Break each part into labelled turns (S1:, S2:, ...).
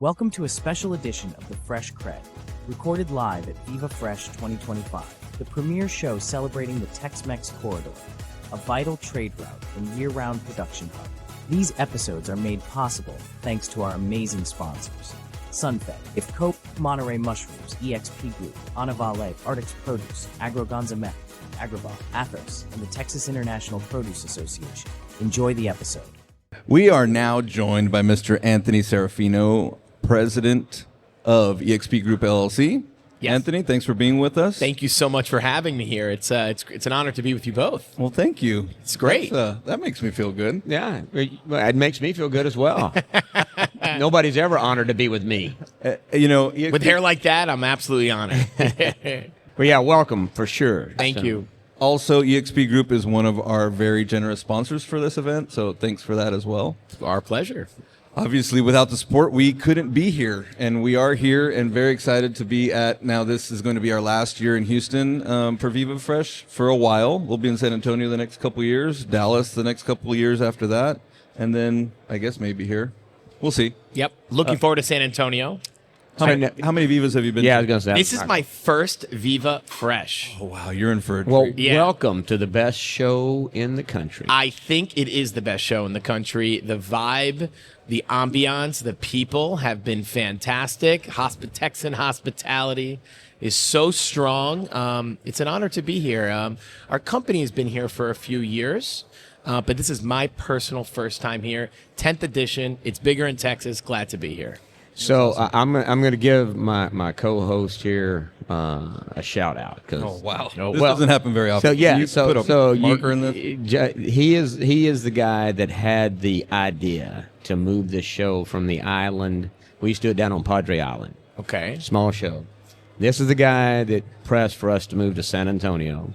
S1: Welcome to a special edition of the Fresh Cred, recorded live at Viva Fresh 2025, the premier show celebrating the Tex-Mex corridor, a vital trade route and year-round production hub. These episodes are made possible thanks to our amazing sponsors: SunFed, IFCO, Monterey Mushrooms, EXP Group, AnaVale, Arctic's Produce, AgroGonzáMex, Agrival, Athos, and the Texas International Produce Association. Enjoy the episode.
S2: We are now joined by Mr. Anthony Serafino, president of EXP Group LLC.
S3: Yes.
S2: Anthony, thanks for being with us.
S3: Thank you so much for having me here. It's an honor to be with you both.
S2: Well, thank you.
S3: It's great.
S2: That makes me feel good.
S4: Yeah, it makes me feel good as well. Nobody's ever honored to be with me.
S2: EXP,
S3: With hair like that, I'm absolutely honored.
S4: Well, yeah, welcome for sure.
S3: Thank you.
S2: Also, EXP Group is one of our very generous sponsors for this event, so thanks for that as well.
S3: Our pleasure.
S2: Obviously, without the support, we couldn't be here, and we are here and very excited to be at, now this is going to be our last year in Houston for Viva Fresh for a while. We'll be in San Antonio the next couple of years, Dallas the next couple of years after that, and then I guess maybe here. We'll see.
S3: Yep. Looking forward to San Antonio.
S2: How many Vivas have you been to?
S4: Yeah, I was going to say.
S3: This is my first Viva Fresh.
S2: Oh, wow, you're in for a treat.
S4: Well,
S3: Yeah.
S4: welcome to the best show in the country.
S3: I think it is the best show in the country. The vibe, the ambiance, the people have been fantastic. Texan hospitality is so strong. It's an honor to be here. Our company has been here for a few years, but this is my personal first time here. 10th edition. It's bigger in Texas. Glad to be here.
S4: So I'm going to give my co-host here a shout out.
S2: Oh, wow.
S3: Oh,
S2: This
S3: well,
S2: doesn't happen very often.
S4: So yeah,
S2: Can you put a marker in this?
S4: He is the guy that had the idea to move this show from the island. We used to do it down on Padre Island.
S3: Okay.
S4: Small show. This is the guy that pressed for us to move to San Antonio,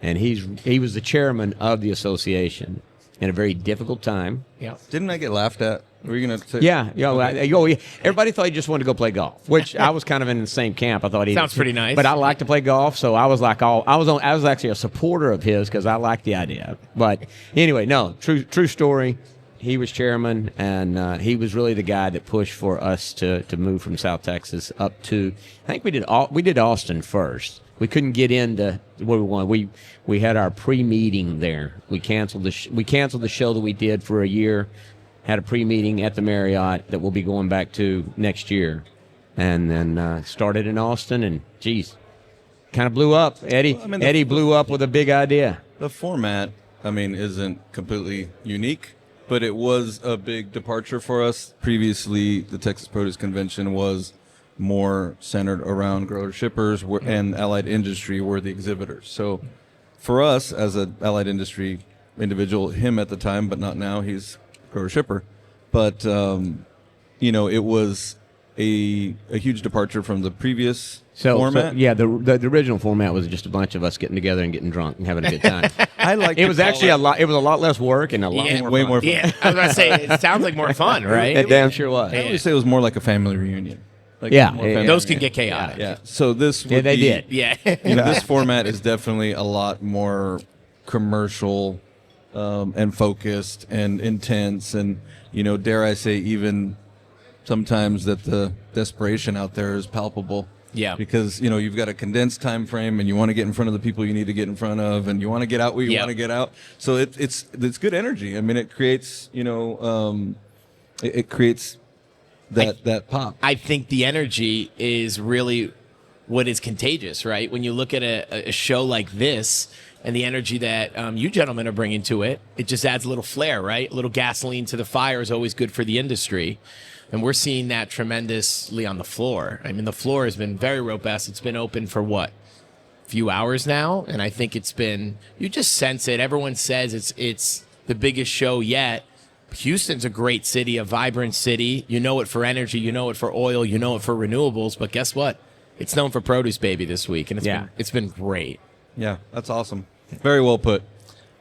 S4: and he was the chairman of the association in a very difficult time.
S3: Yeah.
S2: Didn't I get laughed at? Were you going to say?
S4: Yeah, everybody thought he just wanted to go play golf, which I was kind of in the same camp. I thought he
S3: Sounds pretty nice.
S4: but I like to play golf, so I was like, I was actually a supporter of his because I liked the idea. But anyway, no, true story. He was chairman, and he was really the guy that pushed for us to move from South Texas up to. I think we did Austin first. We couldn't get into where we wanted. We had our pre-meeting there. We canceled the show that we did for a year. Had a pre-meeting at the Marriott that we'll be going back to next year, and then started in Austin. And geez, kind of blew up. Eddie blew up with a big idea.
S2: The format, isn't completely unique, but it was a big departure for us. Previously, the Texas Produce Convention was more centered around grower shippers and allied industry were the exhibitors. So for us as an allied industry individual, him at the time, but not now, he's grower shipper. But, it was a huge departure from the previous format.
S4: So, yeah, the original format was just a bunch of us getting together and getting drunk and having a good time.
S2: I like
S4: It was actually a lot less work and a lot
S2: way more fun.
S3: Yeah, I was going to say, it sounds like more fun, right?
S4: It damn sure was.
S2: I would say it was more like a family reunion. Like
S4: Yeah,
S2: more
S4: yeah,
S2: family
S3: Those can
S2: reunion.
S3: get chaotic.
S2: Yeah. So this would
S4: Yeah, they
S2: be-
S4: did.
S3: Yeah.
S2: This format is definitely a lot more commercial and focused and intense, and dare I say, even sometimes that the desperation out there is palpable.
S3: Yeah.
S2: Because you've got a condensed time frame, and you want to get in front of the people you need to get in front of, and you want to get out where you
S3: Yep.
S2: want to get out. So it's good energy. It creates it creates that pop.
S3: I think the energy is really what is contagious, right? When you look at a show like this and the energy that you gentlemen are bringing to it, it just adds a little flair, right? A little gasoline to the fire is always good for the industry. And we're seeing that tremendously on the floor. The floor has been very robust. It's been open for what? A few hours now. And I think you just sense it. Everyone says it's the biggest show yet. Houston's a great city, a vibrant city. You know it for energy, you know it for oil, you know it for renewables. But guess what? It's known for produce, baby, this week, and it's been great.
S2: Yeah, that's awesome. Very well put.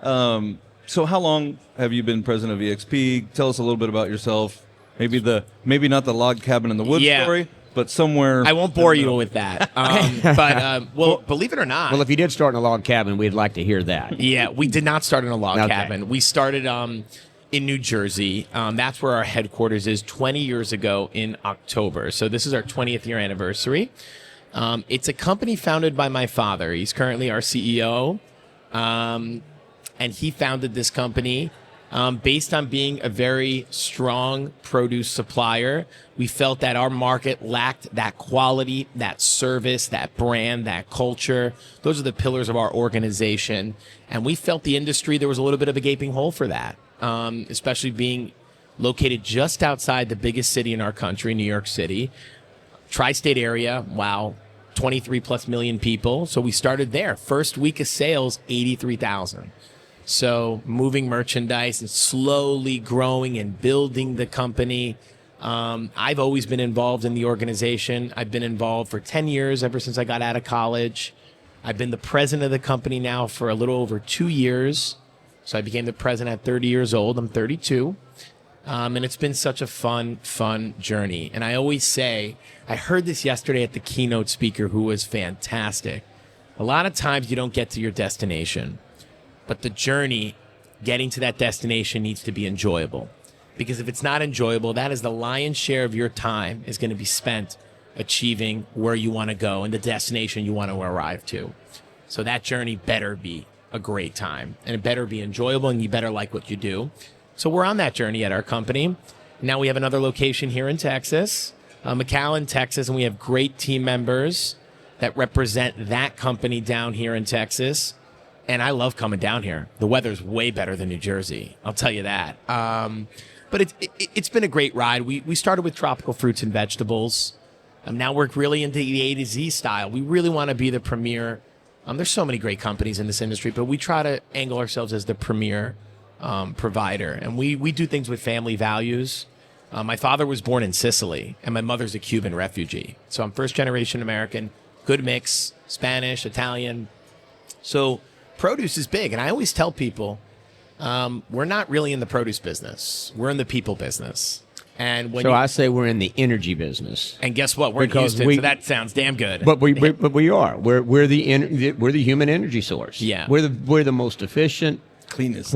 S2: So how long have you been president of EXP? Tell us a little bit about yourself. Maybe not the log cabin in the woods story, but somewhere.
S3: I won't bore you with that. But believe it or not.
S4: Well, if you did start in a log cabin, we'd like to hear that.
S3: Yeah, we did not start in a log
S4: Okay.
S3: cabin. We started in New Jersey. That's where our headquarters is 20 years ago in October. So this is our 20th year anniversary. It's a company founded by my father. He's currently our CEO. And he founded this company based on being a very strong produce supplier. We felt that our market lacked that quality, that service, that brand, that culture. Those are the pillars of our organization. And we felt the industry, there was a little bit of a gaping hole for that, especially being located just outside the biggest city in our country, New York City. Tri-state area, wow, 23 plus million people. So we started there. First week of sales, 83,000. So moving merchandise and slowly growing and building the company. I've always been involved in the organization. I've been involved for 10 years, ever since I got out of college. I've been the president of the company now for a little over 2 years. So I became the president at 30 years old. I'm 32. And it's been such a fun journey. And I always say, I heard this yesterday at the keynote speaker who was fantastic. A lot of times you don't get to your destination, but the journey getting to that destination needs to be enjoyable. Because if it's not enjoyable, that is the lion's share of your time is going to be spent achieving where you want to go and the destination you want to arrive to. So that journey better be a great time, and it better be enjoyable, and you better like what you do. So we're on that journey at our company. Now we have another location here in Texas, McAllen, Texas, and we have great team members that represent that company down here in Texas. And I love coming down here. The weather's way better than New Jersey, I'll tell you that. But it's been a great ride. We started with tropical fruits and vegetables. Now we're really into the A to Z style. We really want to be the premier. There's so many great companies in this industry, but we try to angle ourselves as the premier provider. And we do things with family values. My father was born in Sicily, and my mother's a Cuban refugee. So I'm first generation American, good mix, Spanish, Italian. So produce is big. And I always tell people, we're not really in the produce business. We're in the people business. And when
S4: I say we're in the energy business.
S3: And guess what? We're in Houston, so that sounds damn good.
S4: But we are. We're the human energy source.
S3: Yeah.
S4: We're the most efficient, cleanest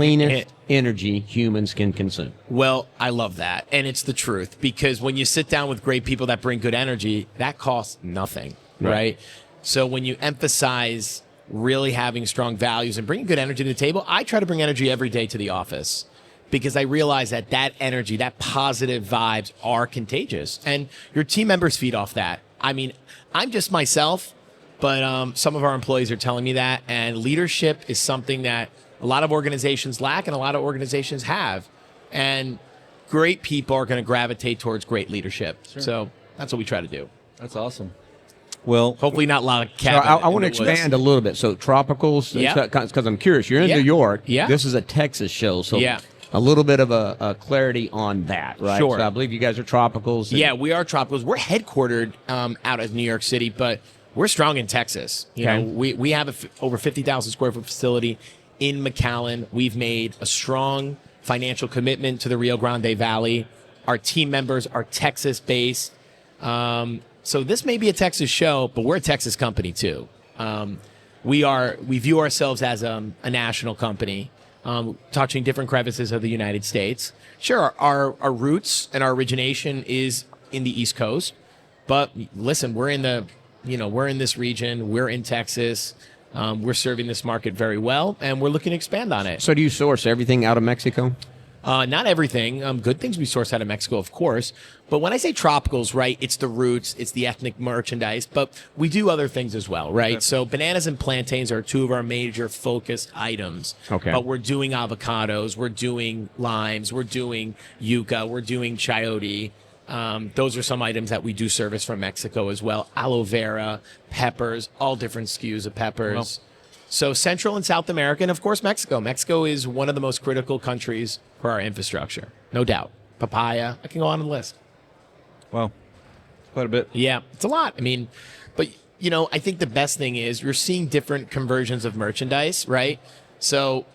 S4: energy humans can consume.
S3: Well, I love that. And it's the truth, because when you sit down with great people that bring good energy, that costs nothing, right? So when you emphasize really having strong values and bringing good energy to the table, I try to bring energy every day to the office, because I realize that energy, that positive vibes are contagious, and your team members feed off that. I mean, I'm just myself, but some of our employees are telling me that, and leadership is something that a lot of organizations lack and a lot of organizations have, and great people are going to gravitate towards great leadership. Sure. So that's what we try to do.
S2: That's awesome. Well,
S3: hopefully not a lot of
S4: so I want to expand a little bit. So tropicals, because I'm curious. You're in New York.
S3: Yeah.
S4: This is a Texas show, so a little bit of a clarity on that, right?
S3: Sure.
S4: So I believe you guys are tropicals.
S3: Yeah, we are tropicals. We're headquartered out of New York City, but we're strong in Texas. You know, we have over 50,000 square foot facility in McAllen. We've made a strong financial commitment to the Rio Grande Valley. Our team members are Texas-based. So this may be a Texas show, but we're a Texas company too. We view ourselves as a national company, touching different crevices of the United States. Sure, our roots and our origination is in the East Coast, but listen, we're in this region. We're in Texas. We're serving this market very well, and we're looking to expand on it.
S4: So do you source everything out of Mexico?
S3: Not everything. Good things we source out of Mexico, of course. But when I say tropicals, right, it's the roots, it's the ethnic merchandise, but we do other things as well, right? Okay. So bananas and plantains are two of our major focused items.
S4: Okay.
S3: But we're doing avocados, we're doing limes, we're doing yuca, we're doing chayote. Those are some items that we do service from Mexico as well. Aloe vera, peppers, all different SKUs of peppers. Well, so Central and South America, and of course Mexico. Mexico is one of the most critical countries for our infrastructure, no doubt. Papaya, I can go on the list.
S2: Wow, quite a bit.
S3: Yeah, it's a lot. I mean, but I think the best thing is you're seeing different conversions of merchandise, right? So,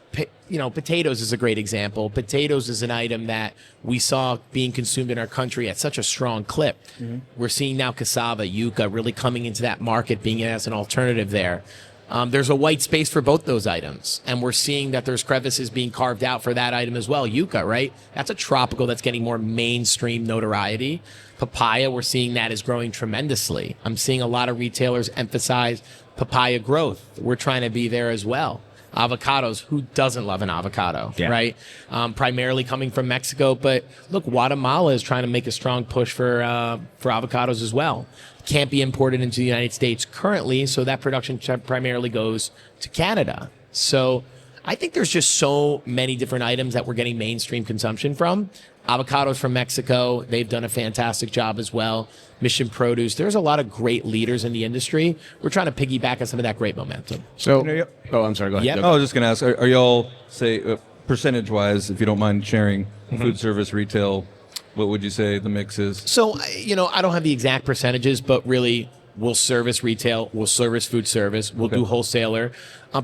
S3: potatoes is a great example. Potatoes is an item that we saw being consumed in our country at such a strong clip. Mm-hmm. We're seeing now cassava, yuca really coming into that market, being as an alternative there. There's a white space for both those items, and we're seeing that there's crevices being carved out for that item as well. Yuca, right? That's a tropical that's getting more mainstream notoriety. Papaya, we're seeing that is growing tremendously. I'm seeing a lot of retailers emphasize papaya growth. We're trying to be there as well. Avocados, who doesn't love an avocado, right? Primarily coming from Mexico, but look, Guatemala is trying to make a strong push for avocados as well. Can't be imported into the United States currently, so that production primarily goes to Canada. So I think there's just so many different items that we're getting mainstream consumption from. Avocados from Mexico, they've done a fantastic job as well. Mission Produce, there's a lot of great leaders in the industry. We're trying to piggyback on some of that great momentum.
S4: So, I'm sorry, go ahead.
S3: Yep.
S2: I was just going to ask, are y'all, say, percentage-wise, if you don't mind sharing, food service, retail, what would you say the mix is?
S3: So, I don't have the exact percentages, but really, we'll service retail, we'll service food service, we'll do wholesaler.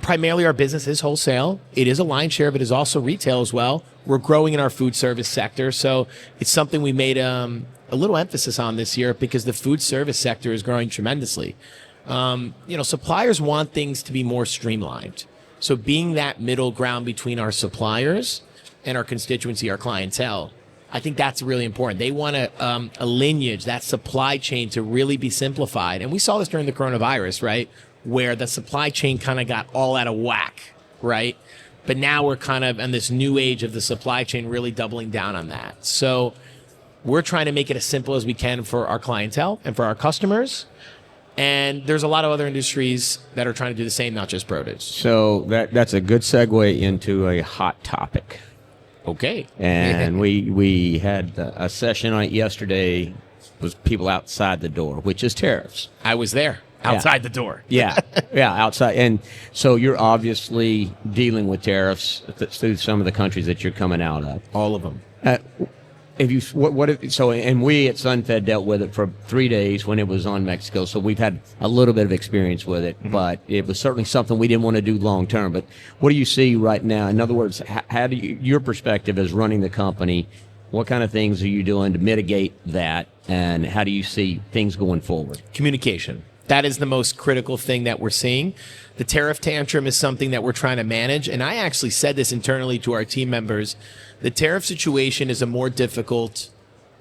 S3: Primarily, our business is wholesale. It is a lion's share of it is also retail as well. We're growing in our food service sector, so it's something we made a little emphasis on this year because the food service sector is growing tremendously. Suppliers want things to be more streamlined. So being that middle ground between our suppliers and our constituency, our clientele, I think that's really important. They want a lineage, that supply chain to really be simplified. And we saw this during the coronavirus, right? Where the supply chain kind of got all out of whack, right? But now we're kind of in this new age of the supply chain really doubling down on that. So we're trying to make it as simple as we can for our clientele and for our customers. And there's a lot of other industries that are trying to do the same, not just produce.
S4: So that's a good segue into a hot topic.
S3: Okay.
S4: And we had a session on it yesterday. Was people outside the door, which is tariffs.
S3: I was there outside the door.
S4: Yeah, outside. And so you're obviously dealing with tariffs through some of the countries that you're coming out of.
S3: All of them.
S4: We at SunFed dealt with it for 3 days when it was on Mexico, so we've had a little bit of experience with it, but it was certainly something we didn't want to do long term. But what do you see right now? In other words, how do you, your perspective as running the company, what kind of things are you doing to mitigate that, and how do you see things going forward?
S3: Communication. That is the most critical thing that we're seeing. The tariff tantrum is something that we're trying to manage, and I actually said this internally to our team members. The tariff situation is a more difficult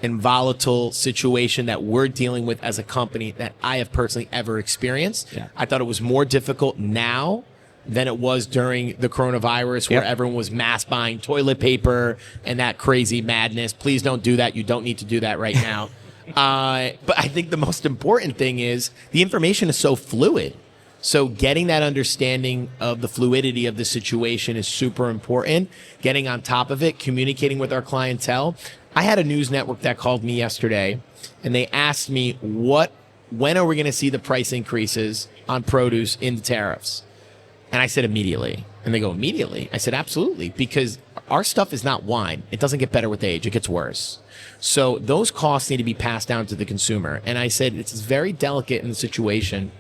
S3: and volatile situation that we're dealing with as a company that I have personally ever experienced.
S4: Yeah.
S3: I thought it was more difficult now than it was during the coronavirus where everyone was mass buying toilet paper and that crazy madness. Please don't do that. You don't need to do that right now. But I think the most important thing is the information is so fluid. So getting that understanding of the fluidity of the situation is super important. Getting on top of it, communicating with our clientele. I had a news network that called me yesterday, and they asked me, when are we going to see the price increases on produce in the tariffs? And I said, immediately. And they go, immediately? I said, absolutely, because our stuff is not wine. It doesn't get better with age. It gets worse. So those costs need to be passed down to the consumer. And I said, it's very delicate in the situation.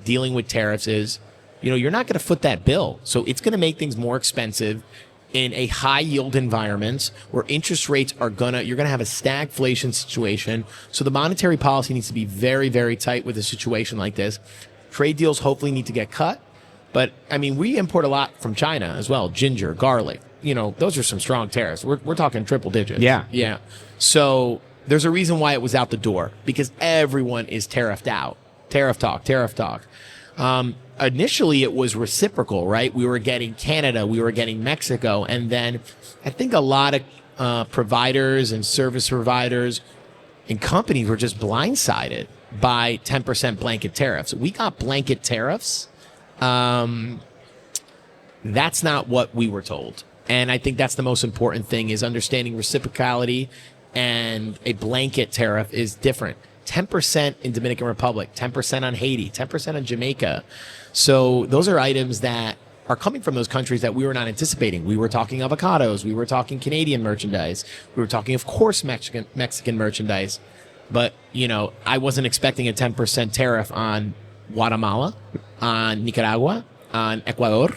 S3: Dealing with tariffs is, you're not going to foot that bill. So it's going to make things more expensive in a high yield environment where interest rates you're going to have a stagflation situation. So the monetary policy needs to be very, very tight with a situation like this. Trade deals hopefully need to get cut. But we import a lot from China as well. Ginger, garlic, those are some strong tariffs. We're talking triple digits. Yeah. So there's a reason why it was out the door, because everyone is tariffed out. Tariff talk. Initially, it was reciprocal, right? We were getting Canada, we were getting Mexico, and then I think a lot of providers and service providers and companies were just blindsided by 10% blanket tariffs. We got blanket tariffs. That's not what we were told. And I think that's the most important thing, is understanding reciprocality, and a blanket tariff is different. 10% in Dominican Republic, 10% on Haiti, 10% on Jamaica. So those are items that are coming from those countries that we were not anticipating. We were talking avocados. We were talking Canadian merchandise. We were talking, of course, Mexican merchandise. But, I wasn't expecting a 10% tariff on Guatemala, on Nicaragua, on Ecuador.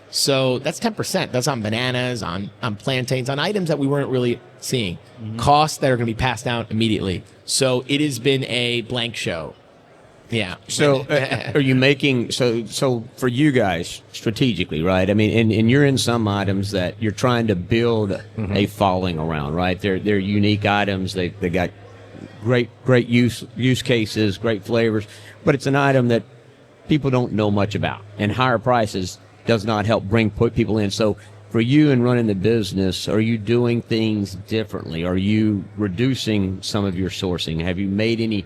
S3: So that's 10%. That's on bananas, on plantains, on items that we weren't really seeing. Costs that are going to be passed down immediately. So it has been a blank show. Yeah.
S4: So are you making, so for you guys strategically, right? I mean, and you're in some items that you're trying to build a following around, right? They're unique items. They got great use cases, great flavors, but it's an item that people don't know much about, and higher prices does not help bring people in. So for you in running the business, are you doing things differently? Are you reducing some of your sourcing? Have you made any?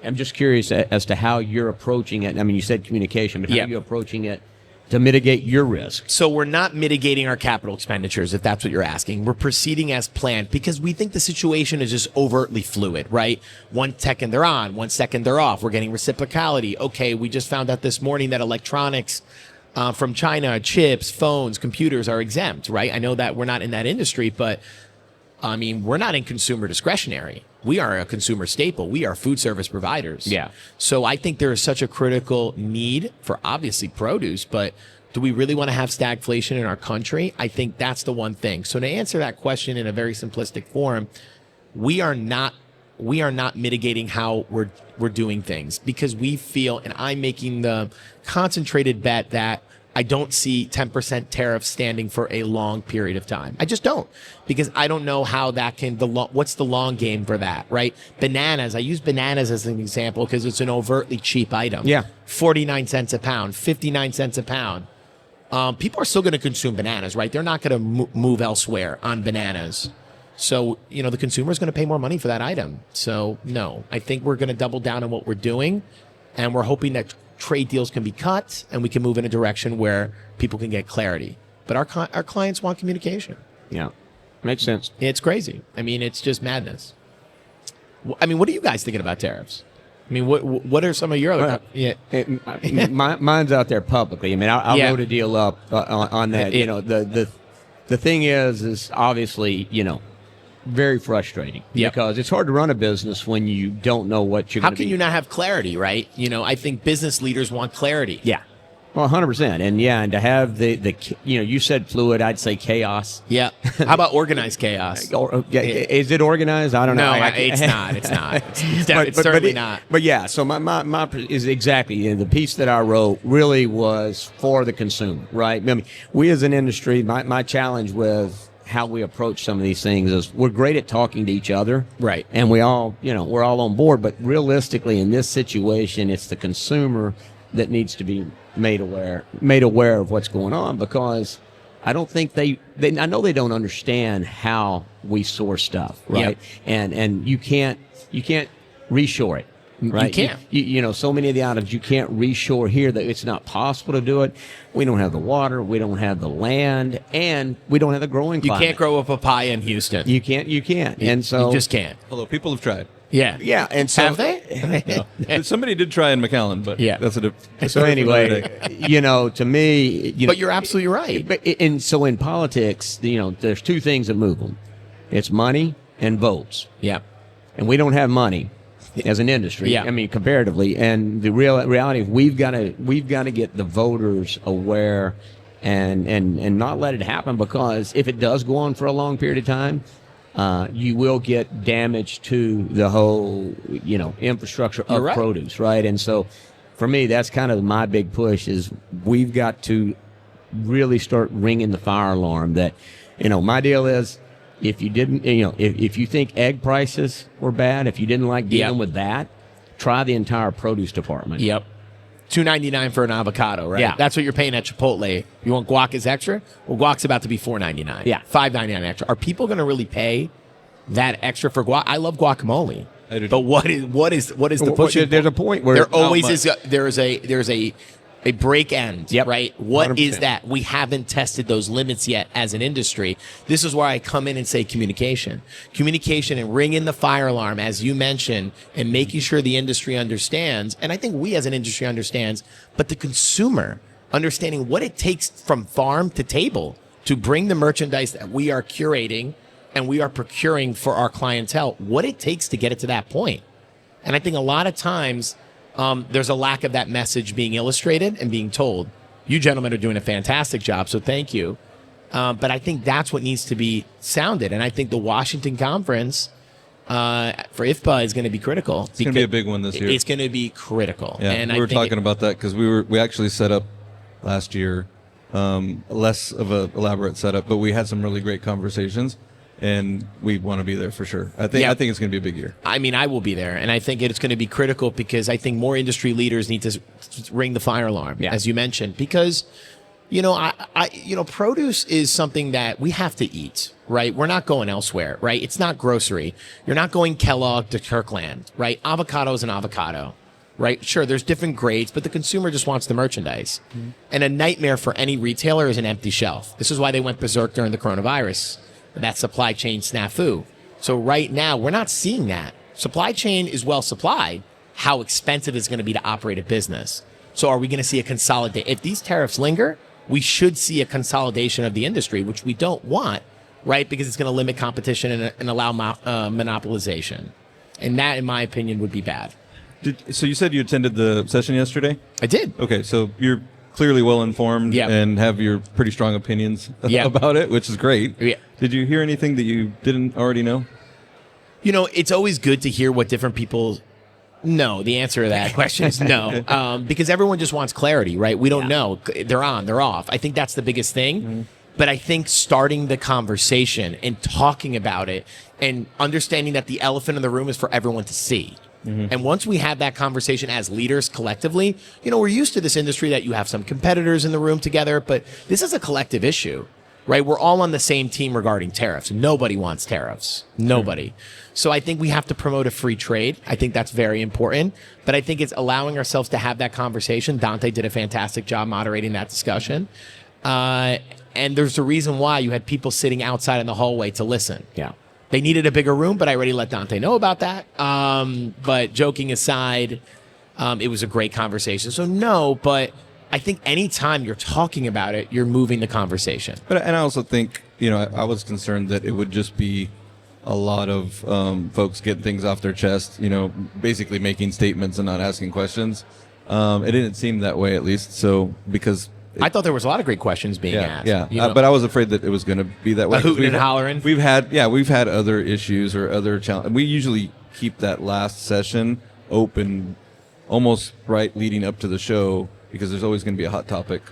S4: I'm just curious as to how you're approaching it. I mean, you said communication, but how are you approaching it to mitigate your risk?
S3: So we're not mitigating our capital expenditures, if that's what you're asking. We're proceeding as planned because we think the situation is just overtly fluid, right? 1 second they're on, 1 second they're off. We're getting reciprocality. Okay, we just found out this morning that electronics from China, chips, phones, computers are exempt, right? I know that we're not in that industry, but I mean, we're not in consumer discretionary. We are a consumer staple. We are food service providers.
S4: Yeah.
S3: So I think there is such a critical need for obviously produce, but do we really want to have stagflation in our country? I think that's the one thing. So to answer that question in a very simplistic form, we are not mitigating how we're doing things because we feel, and I'm making the concentrated bet that I don't see 10% tariffs standing for a long period of time. I just don't, because I don't know how that can, what's the long game for that, right? Bananas, I use bananas as an example because it's an overtly cheap item.
S4: Yeah.
S3: 49 cents a pound, 59 cents a pound. People are still going to consume bananas, right? They're not going to move elsewhere on bananas. So, the consumer is going to pay more money for that item. So, no, I think we're going to double down on what we're doing, and we're hoping that trade deals can be cut and we can move in a direction where people can get clarity. But our clients want communication.
S4: Yeah, makes sense.
S3: It's crazy. I mean, it's just madness. I mean, what are you guys thinking about tariffs? I mean, what are some of your other...
S4: Mine's out there publicly. I mean, I wrote a deal up on that. The thing is obviously, very frustrating because it's hard to run a business when you don't know what you're going to be.
S3: How can you not have clarity, right? I think business leaders want clarity.
S4: Yeah. Well, 100%. And to have the you said fluid, I'd say chaos.
S3: Yeah. How about organized chaos?
S4: Is it organized? I don't know.
S3: No, it's not. It's certainly not.
S4: But yeah, so my is exactly, the piece that I wrote really was for the consumer, right? I mean, we as an industry, my challenge with how we approach some of these things is we're great at talking to each other.
S3: Right.
S4: And we all, we're all on board, but realistically in this situation, it's the consumer that needs to be made aware of what's going on, because I don't think I know they don't understand how we source stuff, right? Yep. And you can't reshore it. Right.
S3: You can't.
S4: So many of the items you can't reshore here that it's not possible to do it. We don't have the water, we don't have the land, and we don't have the growing climate.
S3: You can't grow a papaya in Houston.
S4: You can't. And so
S3: you just can't.
S2: Although people have tried.
S3: Yeah.
S4: Yeah. And so
S3: have they?
S2: No. Somebody did try in McAllen, but that's a
S4: so anyway, to me,
S3: but you're absolutely right.
S4: And so in politics, there's two things that move them. It's money and votes.
S3: Yeah.
S4: And we don't have money as an industry.
S3: Yeah.
S4: I mean, comparatively. And the reality is we've got to get the voters aware and not let it happen, because if it does go on for a long period of time, you will get damage to the whole, infrastructure of produce, right? And so for me, that's kind of my big push is we've got to really start ringing the fire alarm that, my deal is, if you didn't, if you think egg prices were bad, if you didn't like dealing with that, try the entire produce department.
S3: Yep. $2.99 for an avocado, right?
S4: Yeah.
S3: That's what you're paying at Chipotle. You want guac as extra? Well, guac's about to be $4.99.
S4: Yeah.
S3: $5.99 extra. Are people going to really pay that extra for guac? I love guacamole.
S2: I do.
S3: But what is the push?
S4: There's a point where
S3: there always is. There's a break end, right? What
S4: 100%.
S3: is that? We haven't tested those limits yet as an industry. This is where I come in and say communication and ring in the fire alarm, as you mentioned, and making sure the industry understands. And I think we as an industry understands, but the consumer understanding what it takes from farm to table to bring the merchandise that we are curating and we are procuring for our clientele, what it takes to get it to that point. And I think a lot of times, there's a lack of that message being illustrated and being told. You gentlemen are doing a fantastic job, so thank you. But I think that's what needs to be sounded. And I think the Washington Conference for IFPA is going to be critical.
S2: It's going to be a big one this year.
S3: It's going to be critical.
S2: Yeah,
S3: and
S2: we were talking about that because we actually set up last year less of a elaborate setup, but we had some really great conversations, and we want to be there for sure. I think it's going to be a big year.
S3: I mean, I will be there, and I think it's going to be critical because I think more industry leaders need to ring the fire alarm, as you mentioned, because produce is something that we have to eat, right? We're not going elsewhere, right? It's not grocery. You're not going Kellogg to Kirkland, right? Avocado is an avocado, right? Sure, there's different grades, but the consumer just wants the merchandise. Mm-hmm. And a nightmare for any retailer is an empty shelf. This is why they went berserk during the coronavirus, that supply chain snafu. So right now, we're not seeing that. Supply chain is well supplied. How expensive is going to be to operate a business? So are we going to see a consolidate? If these tariffs linger, we should see a consolidation of the industry, which we don't want, right? Because it's going to limit competition and allow monopolization. And that, in my opinion, would be bad.
S2: So you said you attended the session yesterday?
S3: I did.
S2: Okay, so you're clearly well informed and have your pretty strong opinions about it, which is great.
S3: Yeah.
S2: Did you hear anything that you didn't already know?
S3: It's always good to hear what different people know. The answer to that question is no, because everyone just wants clarity, right? We don't know. They're on, they're off. I think that's the biggest thing. Mm-hmm. But I think starting the conversation and talking about it and understanding that the elephant in the room is for everyone to see. Mm-hmm. And once we have that conversation as leaders collectively, we're used to this industry that you have some competitors in the room together, but this is a collective issue, right? We're all on the same team regarding tariffs. Nobody wants tariffs. Nobody. Mm-hmm. So I think we have to promote a free trade. I think that's very important. But I think it's allowing ourselves to have that conversation. Dante did a fantastic job moderating that discussion. And there's a reason why you had people sitting outside in the hallway to listen.
S4: Yeah.
S3: They needed a bigger room, but I already let Dante know about that. But joking aside, it was a great conversation. So no, but I think anytime you're talking about it, you're moving the conversation.
S2: And I also think, I was concerned that it would just be a lot of folks getting things off their chest, basically making statements and not asking questions. It didn't seem that way, at least. So because
S3: I thought there was a lot of great questions being asked.
S2: Yeah, but I was afraid that it was going to be that way.
S3: Hooting and hollering.
S2: We've had other issues or other challenges. We usually keep that last session open, almost right leading up to the show, because there's always going to be a hot topic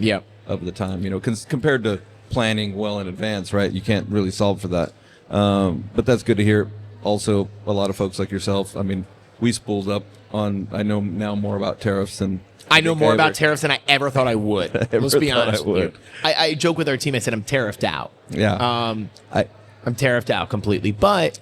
S2: of the time. Compared to planning well in advance, right? You can't really solve for that. But that's good to hear. Also, a lot of folks like yourself. I mean, we spooled up on. I know now more about tariffs than.
S3: I know more about tariffs than I ever thought I would. Let's be honest with you. I joke with our team. I said I'm tariffed out.
S2: Yeah.
S3: I'm tariffed out completely. But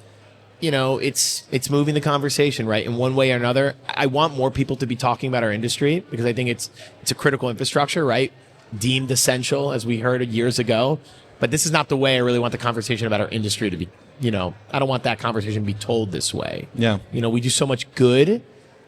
S3: it's moving the conversation, right? In one way or another. I want more people to be talking about our industry because I think it's a critical infrastructure, right? Deemed essential, as we heard years ago. But this is not the way I really want the conversation about our industry to be. I don't want that conversation to be told this way.
S2: Yeah.
S3: We do so much good.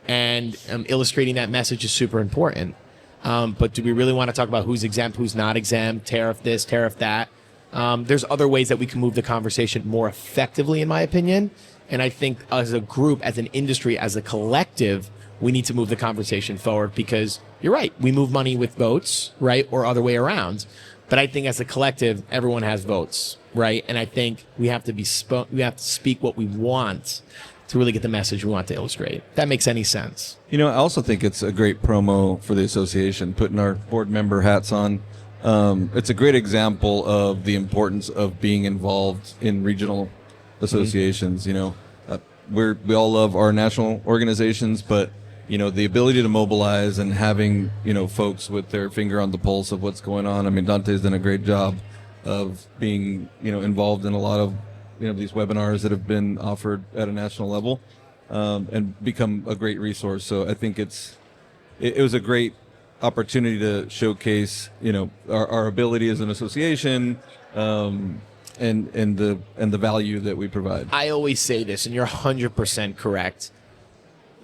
S3: And illustrating that message is super important. But do we really want to talk about who's exempt, who's not exempt, tariff this, tariff that? There's other ways that we can move the conversation more effectively, in my opinion. And I think as a group, as an industry, as a collective, we need to move the conversation forward because you're right. We move money with votes, right? Or other way around. But I think as a collective, everyone has votes, right? And I think we have to speak what we want to really get the message we want to illustrate. If that makes any sense.
S2: I also think it's a great promo for the association, putting our board member hats on. It's a great example of the importance of being involved in regional associations. Mm-hmm. We all love our national organizations, but the ability to mobilize and having folks with their finger on the pulse of what's going on. I mean, Dante's done a great job of being involved in a lot of these webinars that have been offered at a national level, and become a great resource. So I think it was a great opportunity to showcase, our ability as an association, and the value that we provide.
S3: I always say this, and you're 100% correct.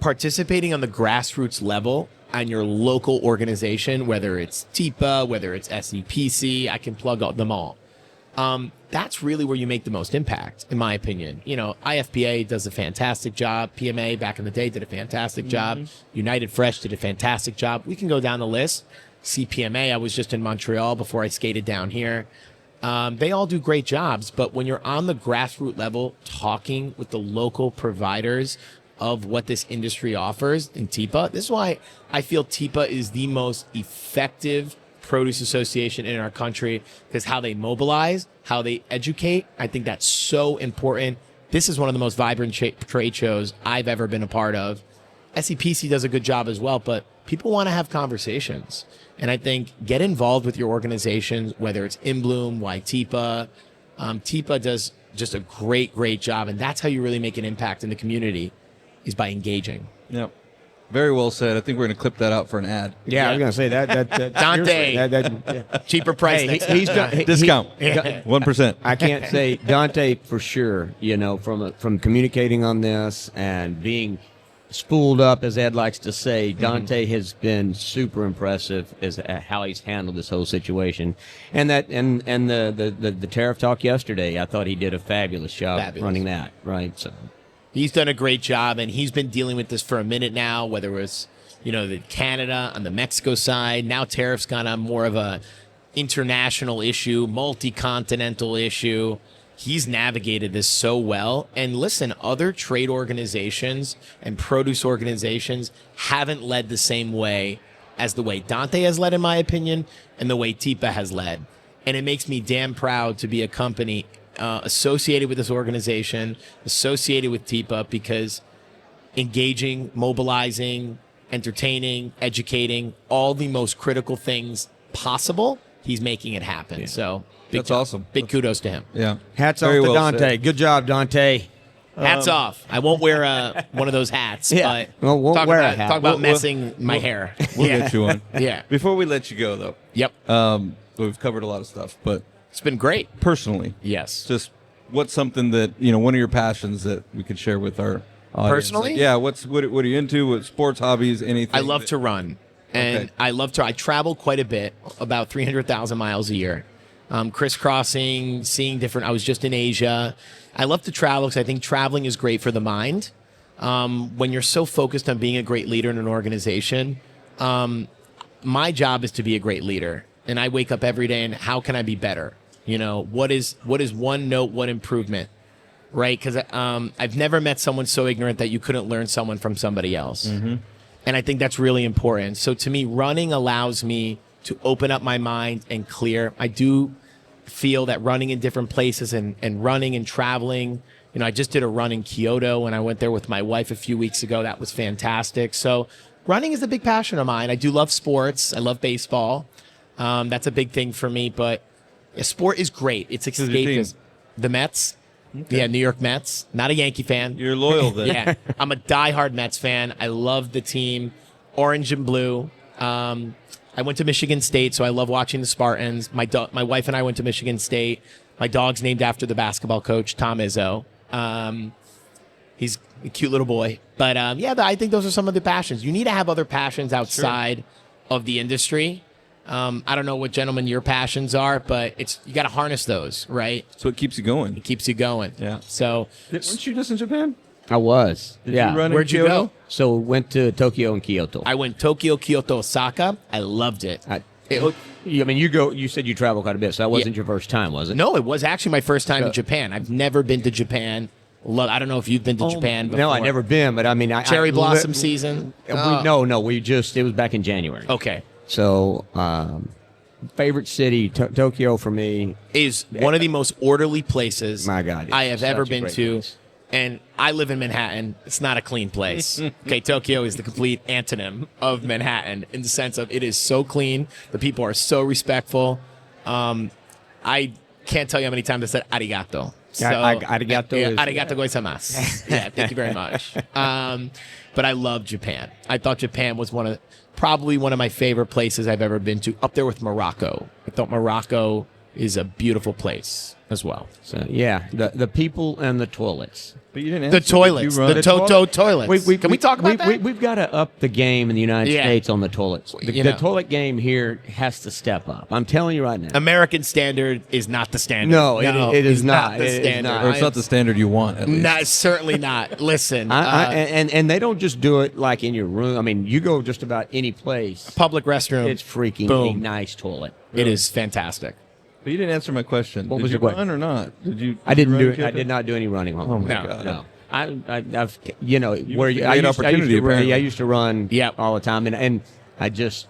S3: Participating on the grassroots level on your local organization, whether it's TIPA, whether it's SEPC, I can plug them all. That's really where you make the most impact, in my opinion. IFPA does a fantastic job. PMA back in the day did a fantastic job. United Fresh did a fantastic job. We can go down the list. CPMA, I was just in Montreal before I skated down here. They all do great jobs, but when you're on the grassroots level, talking with the local providers of what this industry offers in TIPA, this is why I feel TIPA is the most effective produce association in our country, because how they mobilize, how they educate, I think that's so important. This is one of the most vibrant trade shows I've ever been a part of. SEPC does a good job as well, but people want to have conversations. And I think get involved with your organizations, whether it's In Bloom, TIPA. TIPA does just a great job. And that's how you really make an impact in the community, is by engaging.
S2: Yep. Very well said. I think we're going to clip that out for an ad.
S4: Yeah, I was going to say that
S3: Dante.
S4: yeah.
S3: Cheaper price
S4: Hey,
S3: next
S4: he's
S3: time.
S4: done,
S2: Discount. 1%.
S4: I can't say Dante for sure, from communicating on this and being spooled up, as Ed likes to say. Dante has been super impressive as how he's handled this whole situation. And the tariff talk yesterday, I thought he did a fabulous job running that, right? So
S3: he's done a great job, and he's been dealing with this for a minute now, whether it was, the Canada on the Mexico side. Now tariffs got on more of a international issue, multi-continental issue. He's navigated this so well. And listen, other trade organizations and produce organizations haven't led the same way as the way Dante has led, in my opinion, and the way TIPA has led. And it makes me damn proud to be a company associated with this organization, associated with TIPA, because engaging, mobilizing, entertaining, educating, all the most critical things possible, he's making it happen. So
S2: That's awesome.
S3: Big kudos to him.
S2: Yeah.
S4: hats off
S2: Very
S4: to
S2: well
S4: Dante.
S2: said.
S4: Good job, Dante.
S3: Hats off. I won't wear one of those hats.
S4: Yeah.
S3: But
S4: Well, won't
S3: talk
S4: wear a
S3: about,
S4: hat.
S3: Talk about
S2: We'll-
S3: messing my hair.
S2: We'll
S3: Yeah.
S2: get you one.
S3: Yeah.
S2: Before we let you go, though,
S3: Yep.
S2: we've covered a lot of stuff, but
S3: It's been great.
S2: personally,
S3: Yes.
S2: just what's something that, one of your passions that we could share with our audience?
S3: Personally?
S2: Like, yeah. What are you into? What sports, hobbies, anything?
S3: I love to run. And
S2: Okay.
S3: I travel quite a bit, about 300,000 miles a year. Crisscrossing, seeing different, I was just in Asia. I love to travel because I think traveling is great for the mind. When you're so focused on being a great leader in an organization, my job is to be a great leader. And I wake up every day and how can I be better? What is one note, one improvement, right? Because I've never met someone so ignorant that you couldn't learn someone from somebody else. Mm-hmm. And I think that's really important. So to me, running allows me to open up my mind and clear. I do feel that running in different places and running and traveling, I just did a run in Kyoto and I went there with my wife a few weeks ago. That was fantastic. So running is a big passion of mine. I do love sports. I love baseball. That's a big thing for me, but sport is great. It's
S2: Who's your team?
S3: escapism. The Mets. Okay. Yeah, New York Mets. Not a Yankee fan.
S2: You're loyal then.
S3: Yeah, I'm a diehard Mets fan. I love the team, orange and blue. I went to Michigan State, so I love watching the Spartans. My wife and I went to Michigan State. My dog's named after the basketball coach, Tom Izzo. He's a cute little boy. But I think those are some of the passions. You need to have other passions outside of the industry. I don't know what, gentlemen, your passions are, but you got to harness those, right?
S2: So it keeps you going.
S3: It keeps you going.
S2: Yeah.
S3: So,
S2: Weren't you just in Japan?
S4: I was.
S2: Did
S4: yeah.
S2: you run
S3: where'd
S2: in
S3: you
S2: Kyoto?
S3: go?
S4: So went to Tokyo and Kyoto.
S3: I went Tokyo, Kyoto, Osaka. I loved it.
S4: You said you travel quite a bit, so that wasn't your first time, was it?
S3: No, it was actually my first time in Japan. I've never been to Japan. I don't know if you've been to Japan before.
S4: No, I never been, but I mean,
S3: Cherry blossom season?
S4: No, it was back in January.
S3: Okay.
S4: So, favorite city, Tokyo for me.
S3: Is one of the most orderly places
S4: My God,
S3: I have
S4: it's
S3: ever
S4: such a
S3: been
S4: great
S3: to.
S4: place.
S3: And I live in Manhattan. It's not a clean place. Okay, Tokyo is the complete antonym of Manhattan in the sense of it is so clean. The people are so respectful. I can't tell you how many times I said arigato. So,
S4: arigato is-
S3: arigato gozaimasu. Yeah, thank you very much. But I love Japan. I thought Japan was probably one of my favorite places I've ever been to, up there with Morocco. I thought Morocco is a beautiful place as well.
S4: So, yeah, the people and the toilets.
S2: But you didn't
S3: The
S2: answer.
S3: toilets,
S2: You run-
S3: the Toto toilets. Can we talk about that?
S4: We've got to up the game in the United
S3: Yeah.
S4: States on the toilets. The toilet game here has to step up. I'm telling you right now.
S3: American standard is not the standard.
S4: No, it is
S3: it's
S4: not.
S3: the
S4: It is
S3: standard.
S4: not.
S2: Or it's not the standard you want, at least.
S3: No, certainly not. Listen,
S4: And they don't just do it like in your room. I mean, you go just about any place.
S3: public restroom.
S4: It's freaking a
S3: Boom.
S4: nice toilet.
S3: It is fantastic.
S2: But you didn't answer my question.
S4: What
S2: Did
S4: was
S2: you
S4: your question?
S2: run or not? Did you?
S4: I didn't
S2: run
S4: do it. I
S2: Kipper?
S4: did not do any running home.
S2: Oh, my
S3: No,
S2: God.
S4: No. I've where
S2: missed a
S4: I
S2: great
S4: used,
S2: opportunity,
S4: to run,
S2: apparently.
S4: I used to run
S3: Yep.
S4: all the time, and I just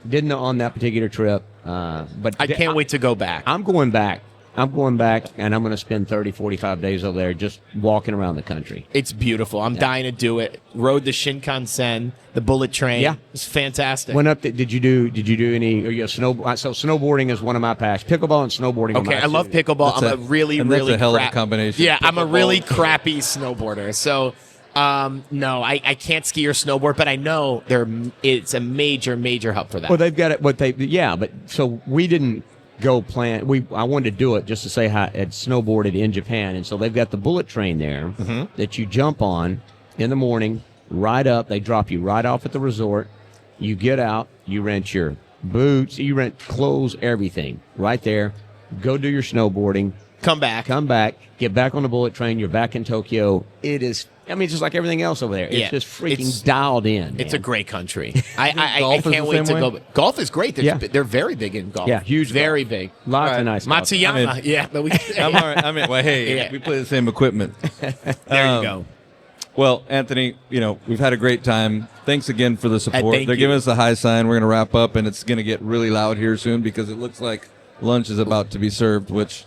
S4: didn't on that particular trip. But
S3: I can't wait to go back.
S4: I'm going back. I'm going back, and I'm going to spend 30, 45 days over there just walking around the country.
S3: It's beautiful. I'm dying to do it. Rode the Shinkansen, the bullet train.
S4: Yeah.
S3: It's fantastic.
S4: Went up. Did you do any? Or you snow? So snowboarding is one of my passions. Pickleball and snowboarding. are
S3: Okay,
S4: my
S3: I love
S4: two.
S3: pickleball.
S2: That's
S3: I'm a really,
S2: and that's
S3: really
S2: a hell of a
S3: crap-
S2: combination.
S3: Yeah, I'm a
S2: Pickleball.
S3: really crappy snowboarder. So, no, I can't ski or snowboard, but I know it's a major, major hub for that.
S4: Well, they've got it. But so we didn't go plan. I wanted to do it just to say how I'd snowboarded in Japan, and so they've got the bullet train there that you jump on in the morning, ride up. They drop you right off at the resort. You get out. You rent your boots. You rent clothes. Everything right there. Go do your snowboarding.
S3: Come back.
S4: Come back. Get back on the bullet train. You're back in Tokyo. It is. I mean, it's just like everything else over there. It's
S3: Yeah,
S4: just freaking
S3: it's-
S4: dialed in.
S3: It's
S4: man.
S3: a great country. I
S2: golf is
S3: can't
S2: the
S3: wait to
S2: same way?
S3: go. Golf is great. They're very big in golf.
S4: Yeah, huge
S3: Very
S4: golf.
S3: big.
S4: Lots
S2: Right.
S4: of nice. golf.
S3: Matsuyama.
S2: I mean-
S3: yeah, but we.
S2: I'm all right. Well, hey,
S3: Yeah.
S2: we play the same equipment.
S3: There you go.
S2: Well, Anthony, we've had a great time. Thanks again for the support.
S3: thank
S2: They're
S3: you.
S2: giving us the high sign. We're going to wrap up, and it's going to get really loud here soon because it looks like lunch is about to be served, which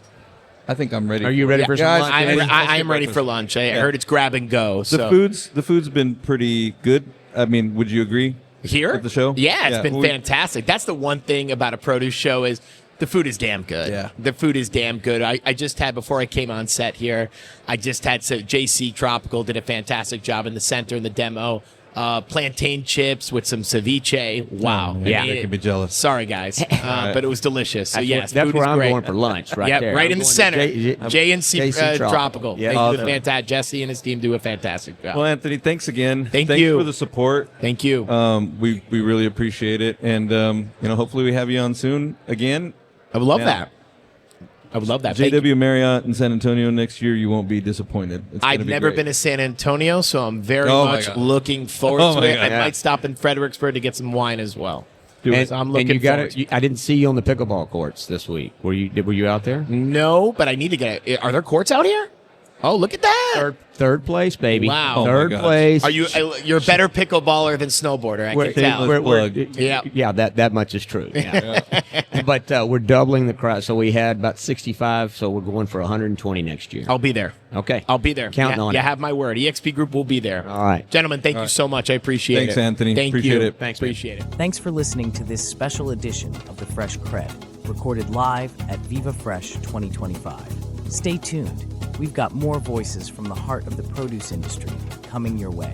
S2: I think I'm ready.
S4: Are you ready for some
S2: Guys,
S4: lunch?
S3: I am ready for lunch. I heard it's grab and go.
S2: The
S3: So
S2: food's been pretty good. I mean, would you agree?
S3: here
S2: At the show?
S3: yeah, it's
S2: Yeah.
S3: been
S2: We-
S3: fantastic. That's the one thing about a produce show is the food is damn good.
S2: Yeah.
S3: The food is damn good. I just had, before I came on set here, I just had JC Tropical did a fantastic job in the center in the demo. Plantain chips with some ceviche. Wow.
S2: man,
S3: I
S2: you're making me jealous.
S3: Sorry, guys. But it was delicious. So, yes,
S4: that's
S3: food
S4: where
S3: is
S4: I'm
S3: great.
S4: going for lunch right
S3: Yep,
S4: there.
S3: right
S4: I'm
S3: in the
S4: going to
S3: center.
S4: JC
S3: JNC Tropical.
S4: Yeah.
S3: They do
S2: Awesome.
S3: a fantastic. Jesse and his team do a fantastic job.
S2: Well, Anthony, thanks again.
S3: Thanks
S2: you for the support.
S3: Thank you.
S2: We really appreciate it, and hopefully we have you on soon again.
S3: I would love
S2: yeah.
S3: that. I would love that. Thank you.
S2: JW Marriott in San Antonio next year. You won't be disappointed. It's
S3: I've
S2: gonna be
S3: never
S2: great.
S3: been to San Antonio, so I'm very
S2: Oh my
S3: much
S2: God.
S3: looking forward
S2: Oh
S3: to
S2: my
S3: it.
S2: God.
S3: I
S2: Yeah.
S3: might stop in Fredericksburg to get some wine as well.
S4: And,
S3: So I'm
S4: and
S3: looking
S4: you got
S3: forward to
S4: I didn't see you on the pickleball courts this week. Were you out there?
S3: No, but I need to get it. Are there courts out here? Oh, look at that.
S4: Third place, baby.
S3: Wow. Oh
S2: my
S4: Third
S2: gosh.
S4: place.
S3: Are you? You're a better pickleballer than snowboarder. I can tell.
S2: Shameless plug.
S3: Yeah.
S4: that much is true. Yeah. But we're doubling the crowd. So we had about 65, so we're going for 120 next year.
S3: I'll be there.
S4: Okay.
S3: I'll be there.
S4: Counting on
S3: You
S4: it.
S3: have my word. EXP Group will be there.
S4: All right.
S3: Gentlemen, thank you so much. I appreciate
S2: Thanks,
S3: it.
S2: Anthony.
S3: Thank
S2: Appreciate
S3: you.
S2: it.
S4: Thanks, man.
S3: Appreciate it.
S1: Thanks for listening to this special edition of the Fresh Cred, recorded live at Viva Fresh 2025. Stay tuned. We've got more voices from the heart of the produce industry coming your way.